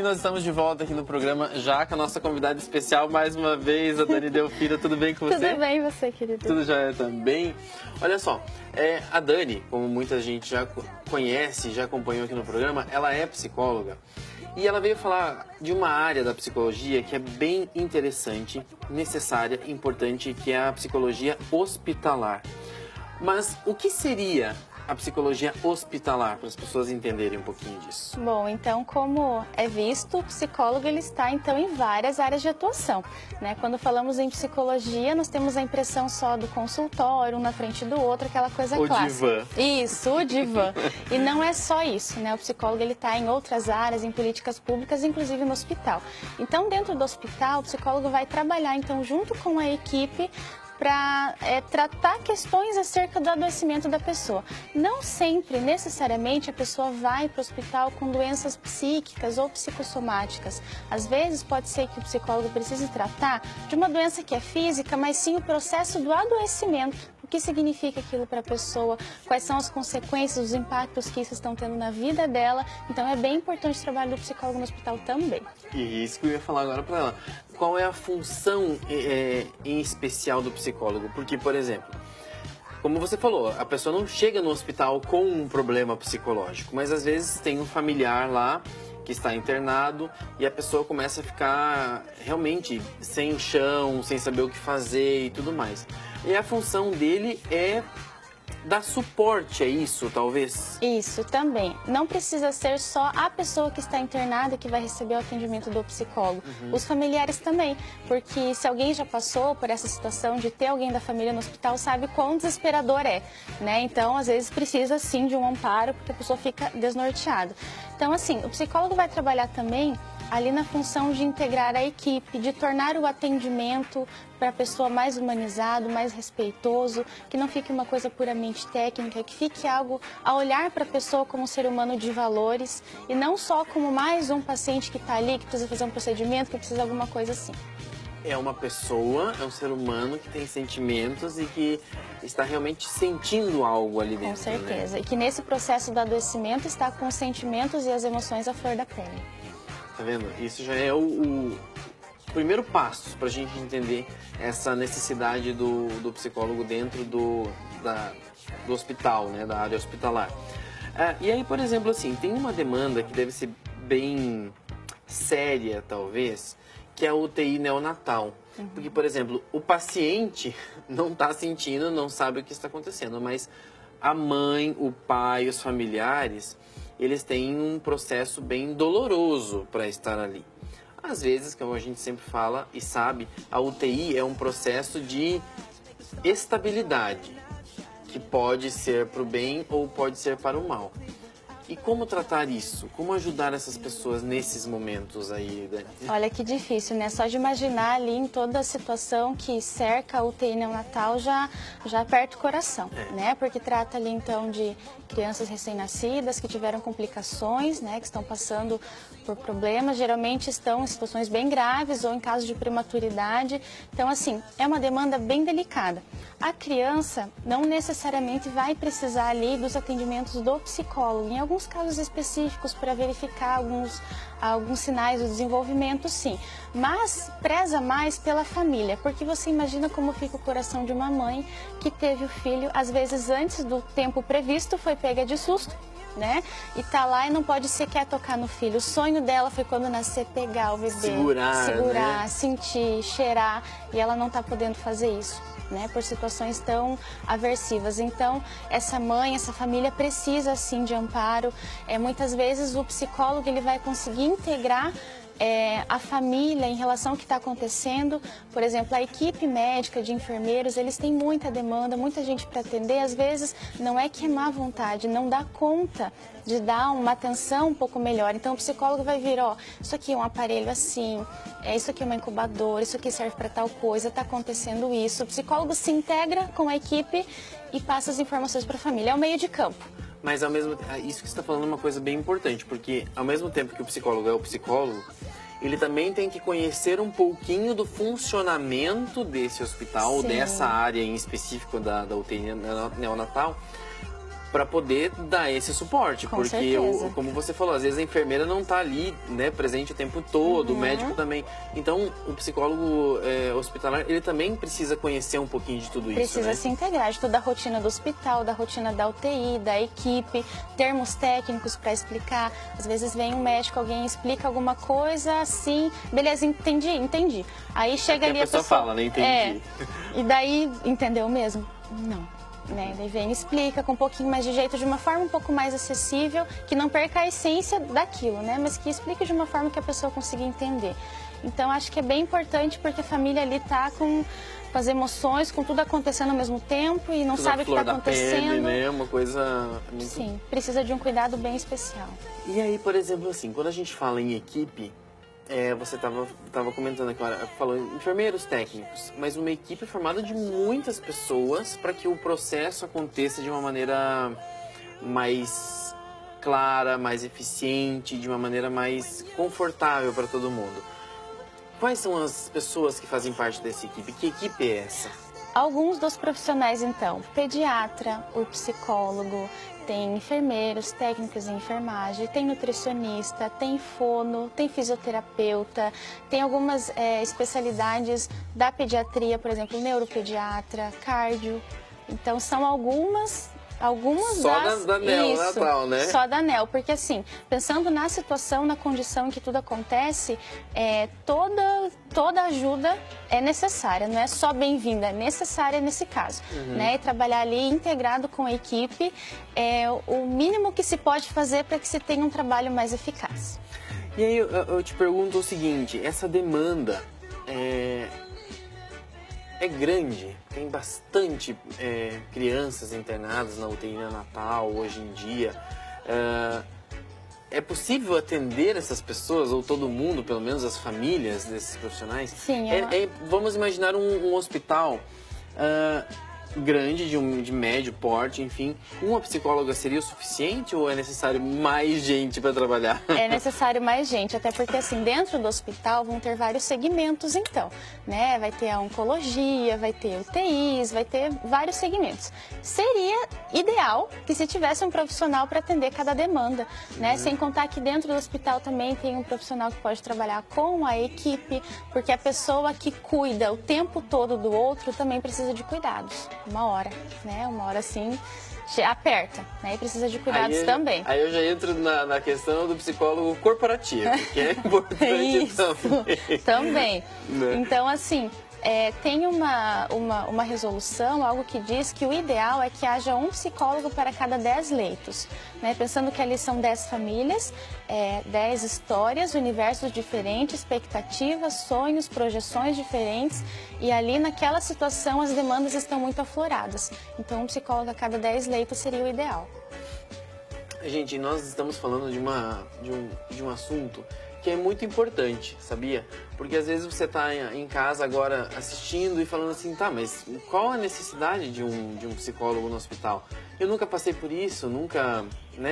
E nós estamos de volta aqui no programa, já com a nossa convidada especial, mais uma vez, a Dani Delfira. Tudo bem com você? Tudo bem, e você, querido? Tudo já também. Olha só, a Dani, como muita gente já conhece, já acompanhou aqui no programa, ela é psicóloga. E ela veio falar de uma área da psicologia que é bem interessante, necessária, importante, que é a psicologia hospitalar. Mas o que seria a psicologia hospitalar, para as pessoas entenderem um pouquinho disso? Bom, então, como é visto, o psicólogo ele está então em várias áreas de atuação, né? Quando falamos em psicologia, nós temos a impressão só do consultório, um na frente do outro, aquela coisa clássica. O divã. Isso, o divã. E não é só isso, né? O psicólogo ele está em outras áreas, em políticas públicas, inclusive no hospital. Então, dentro do hospital, o psicólogo vai trabalhar então junto com a equipe para tratar questões acerca do adoecimento da pessoa. Não sempre, necessariamente, a pessoa vai para o hospital com doenças psíquicas ou psicossomáticas. Às vezes, pode ser que o psicólogo precise tratar de uma doença que é física, mas sim o processo do adoecimento. O que significa aquilo para a pessoa, quais são as consequências, os impactos que isso estão tendo na vida dela. Então, é bem importante o trabalho do psicólogo no hospital também. E isso que eu ia falar agora para ela. Qual é a função em especial do psicólogo? Porque, por exemplo, como você falou, a pessoa não chega no hospital com um problema psicológico, mas às vezes tem um familiar lá que está internado e a pessoa começa a ficar realmente sem chão, sem saber o que fazer e tudo mais. E a função dele é dar suporte a isso, talvez? Isso, também. Não precisa ser só a pessoa que está internada que vai receber o atendimento do psicólogo. Os familiares também, porque se alguém já passou por essa situação de ter alguém da família no hospital, sabe quão desesperador é, né? Então, às vezes, precisa, sim, de um amparo, porque a pessoa fica desnorteada. Então, assim, o psicólogo vai trabalhar também ali na função de integrar a equipe, de tornar o atendimento para a pessoa mais humanizado, mais respeitoso, que não fique uma coisa puramente técnica, que fique algo a olhar para a pessoa como um ser humano de valores e não só como mais um paciente que está ali, que precisa fazer um procedimento, que precisa de alguma coisa assim. É uma pessoa, é um ser humano que tem sentimentos e que está realmente sentindo algo ali dentro. Com certeza. Né? E que nesse processo do adoecimento está com os sentimentos e as emoções à flor da pele. Tá vendo? Isso já é o primeiro passo para a gente entender essa necessidade do psicólogo dentro do hospital, né? Da área hospitalar. E aí, por exemplo, assim, tem uma demanda que deve ser bem séria, talvez, que é a UTI neonatal. Porque, por exemplo, o paciente não está sentindo, não sabe o que está acontecendo, mas a mãe, o pai, os familiares, eles têm um processo bem doloroso para estar ali. Às vezes, como a gente sempre fala e sabe, a UTI é um processo de estabilidade, que pode ser para o bem ou pode ser para o mal. E como tratar isso? Como ajudar essas pessoas nesses momentos aí, Dani? Olha que difícil, né? Só de imaginar ali em toda a situação que cerca a UTI neonatal já aperta o coração, né? Porque trata ali então de crianças recém-nascidas que tiveram complicações, né? Que estão passando por problemas, geralmente estão em situações bem graves ou em caso de prematuridade. Então, assim, é uma demanda bem delicada. A criança não necessariamente vai precisar ali dos atendimentos do psicólogo. Em alguns casos específicos, para verificar alguns sinais do desenvolvimento, sim. Mas preza mais pela família, porque você imagina como fica o coração de uma mãe que teve o filho, às vezes antes do tempo previsto, foi pega de susto, né? E tá lá e não pode sequer tocar no filho. O sonho dela foi quando nascer pegar o bebê, segurar, né? sentir, cheirar, e ela não tá podendo fazer isso, né, por situações tão aversivas. Então, essa mãe, essa família precisa, sim, de amparo. Muitas vezes o psicólogo ele vai conseguir integrar a família em relação ao que está acontecendo. Por exemplo, a equipe médica de enfermeiros, eles têm muita demanda, muita gente para atender. Às vezes, não é que é má vontade, não dá conta de dar uma atenção um pouco melhor. Então, o psicólogo vai vir, ó, isso aqui é um aparelho assim, isso aqui é uma incubadora, isso aqui serve para tal coisa, está acontecendo isso. O psicólogo se integra com a equipe e passa as informações para a família. É o meio de campo. Mas ao mesmo tempo, isso que você está falando é uma coisa bem importante, porque ao mesmo tempo que o psicólogo é o psicólogo, ele também tem que conhecer um pouquinho do funcionamento desse hospital, Sim. dessa área em específico da UTI neonatal, para poder dar esse suporte, Com porque certeza. como você falou, às vezes a enfermeira não está ali, né, presente o tempo todo, o médico também. Então, o psicólogo hospitalar, ele também precisa conhecer um pouquinho de tudo isso, Precisa né? se integrar de toda a rotina do hospital, da rotina da UTI, da equipe, termos técnicos para explicar. Às vezes vem um médico, alguém explica alguma coisa assim, beleza, entendi. Aí chega ali a pessoa fala, né, entendi. E daí, entendeu mesmo? Não. Né? Daí vem e explica com um pouquinho mais de jeito, de uma forma um pouco mais acessível, que não perca a essência daquilo, né? Mas que explique de uma forma que a pessoa consiga entender. Então, acho que é bem importante porque a família ali tá com as emoções, com tudo acontecendo ao mesmo tempo e não Tudo sabe o que está acontecendo. Pele, né? Uma coisa muito... Sim, precisa de um cuidado bem especial. E aí, por exemplo, assim, quando a gente fala em equipe, você estava comentando aqui, falou enfermeiros técnicos, mas uma equipe formada de muitas pessoas para que o processo aconteça de uma maneira mais clara, mais eficiente, de uma maneira mais confortável para todo mundo. Quais são as pessoas que fazem parte dessa equipe? Que equipe é essa? Alguns dos profissionais, então, pediatra, o psicólogo, tem enfermeiros, técnicos em enfermagem, tem nutricionista, tem fono, tem fisioterapeuta, tem algumas especialidades da pediatria, por exemplo, neuropediatra, cardio. Então, são algumas só das... da neonatal, né? Só da NEL, porque assim, pensando na situação, na condição em que tudo acontece, toda ajuda é necessária, não é só bem-vinda, é necessária nesse caso, né? E trabalhar ali integrado com a equipe é o mínimo que se pode fazer para que se tenha um trabalho mais eficaz. E aí eu te pergunto o seguinte, essa demanda é grande, tem bastante crianças internadas na UTI neonatal hoje em dia. É possível atender essas pessoas, ou todo mundo, pelo menos as famílias desses profissionais? Sim. Vamos imaginar um hospital grande, de médio porte, enfim. Uma psicóloga seria o suficiente ou é necessário mais gente para trabalhar? É necessário mais gente, até porque assim, dentro do hospital vão ter vários segmentos então, né? Vai ter a oncologia, vai ter UTIs, vai ter vários segmentos. Seria ideal que se tivesse um profissional para atender cada demanda, né? Sem contar que dentro do hospital também tem um profissional que pode trabalhar com a equipe, porque a pessoa que cuida o tempo todo do outro também precisa de cuidados. Uma hora, né? Uma hora assim, aperta, né? E precisa de cuidados também. Aí eu já entro na questão do psicólogo corporativo, que é importante também. Né? Então, assim, tem uma resolução, algo que diz que o ideal é que haja um psicólogo para cada 10 leitos, né? Pensando que ali são 10 famílias, 10 histórias, universos diferentes, expectativas, sonhos, projeções diferentes, e ali naquela situação as demandas estão muito afloradas. Então, um psicólogo a cada 10 leitos seria o ideal. Gente, nós estamos falando de um assunto que é muito importante, sabia? Porque às vezes você está em casa agora assistindo e falando assim, tá, mas qual a necessidade de um psicólogo no hospital? Eu nunca passei por isso, nunca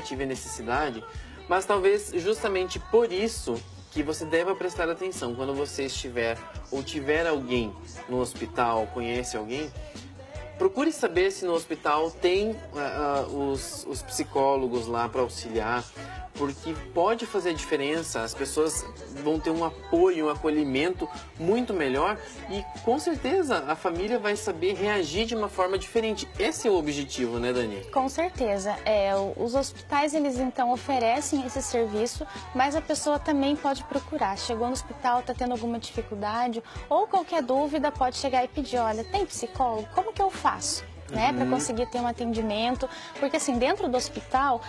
tive necessidade, mas talvez justamente por isso que você deva prestar atenção quando você estiver ou tiver alguém no hospital, conhece alguém, procure saber se no hospital tem os psicólogos lá para auxiliar, porque pode fazer diferença, as pessoas vão ter um apoio, um acolhimento muito melhor e com certeza a família vai saber reagir de uma forma diferente. Esse é o objetivo, né, Dani? Com certeza. Os hospitais, eles então oferecem esse serviço, mas a pessoa também pode procurar. Chegou no hospital, está tendo alguma dificuldade ou qualquer dúvida, pode chegar e pedir, olha, tem psicólogo? Como que eu faço? Para conseguir ter um atendimento, porque assim, dentro do hospital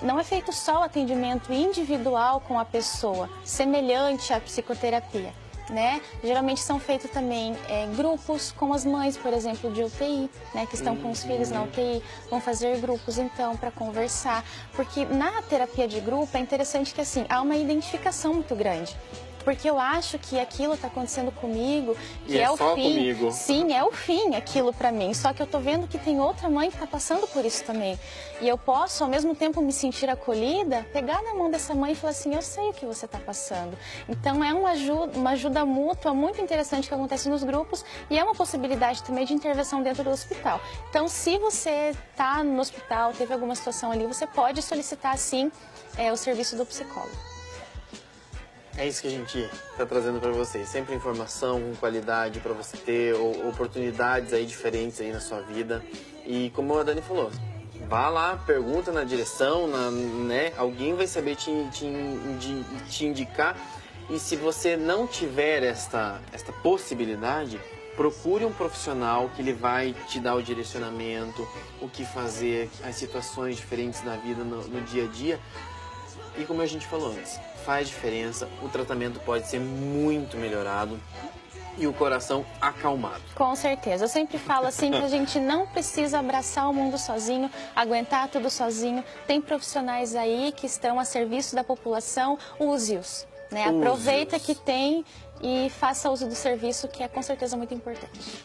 não é feito só o atendimento individual com a pessoa, semelhante à psicoterapia, né? Geralmente são feitos também grupos com as mães, por exemplo, de UTI, né, que estão com os filhos na UTI, vão fazer grupos então para conversar, porque na terapia de grupo é interessante que assim, há uma identificação muito grande. porque eu acho que aquilo está acontecendo comigo, que E é o só fim. comigo. Sim, é o fim aquilo para mim. Só que eu tô vendo que tem outra mãe que está passando por isso também. E eu posso, ao mesmo tempo, me sentir acolhida, pegar na mão dessa mãe e falar assim, eu sei o que você está passando. Então é uma ajuda mútua muito interessante que acontece nos grupos e é uma possibilidade também de intervenção dentro do hospital. Então, se você está no hospital, teve alguma situação ali, você pode solicitar, sim, o serviço do psicólogo. É isso que a gente está trazendo para vocês. Sempre informação com qualidade para você ter oportunidades aí diferentes aí na sua vida. E como a Dani falou, vá lá, pergunta na direção, né? Alguém vai saber te indicar. E se você não tiver esta possibilidade, procure um profissional que ele vai te dar o direcionamento, o que fazer, as situações diferentes na vida, no dia a dia. E como a gente falou antes, faz diferença, o tratamento pode ser muito melhorado e o coração acalmado. Com certeza. Eu sempre falo assim que a gente não precisa abraçar o mundo sozinho, aguentar tudo sozinho. Tem profissionais aí que estão a serviço da população, use-os. Né? Aproveita que tem e faça uso do serviço, que é com certeza muito importante.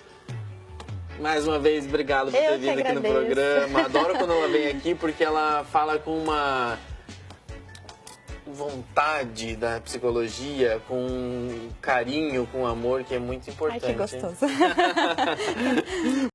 Mais uma vez, obrigado por ter vindo aqui no programa. Adoro quando ela vem aqui porque ela fala com uma vontade da psicologia, com carinho, com amor, que é muito importante. Ai, que gostoso.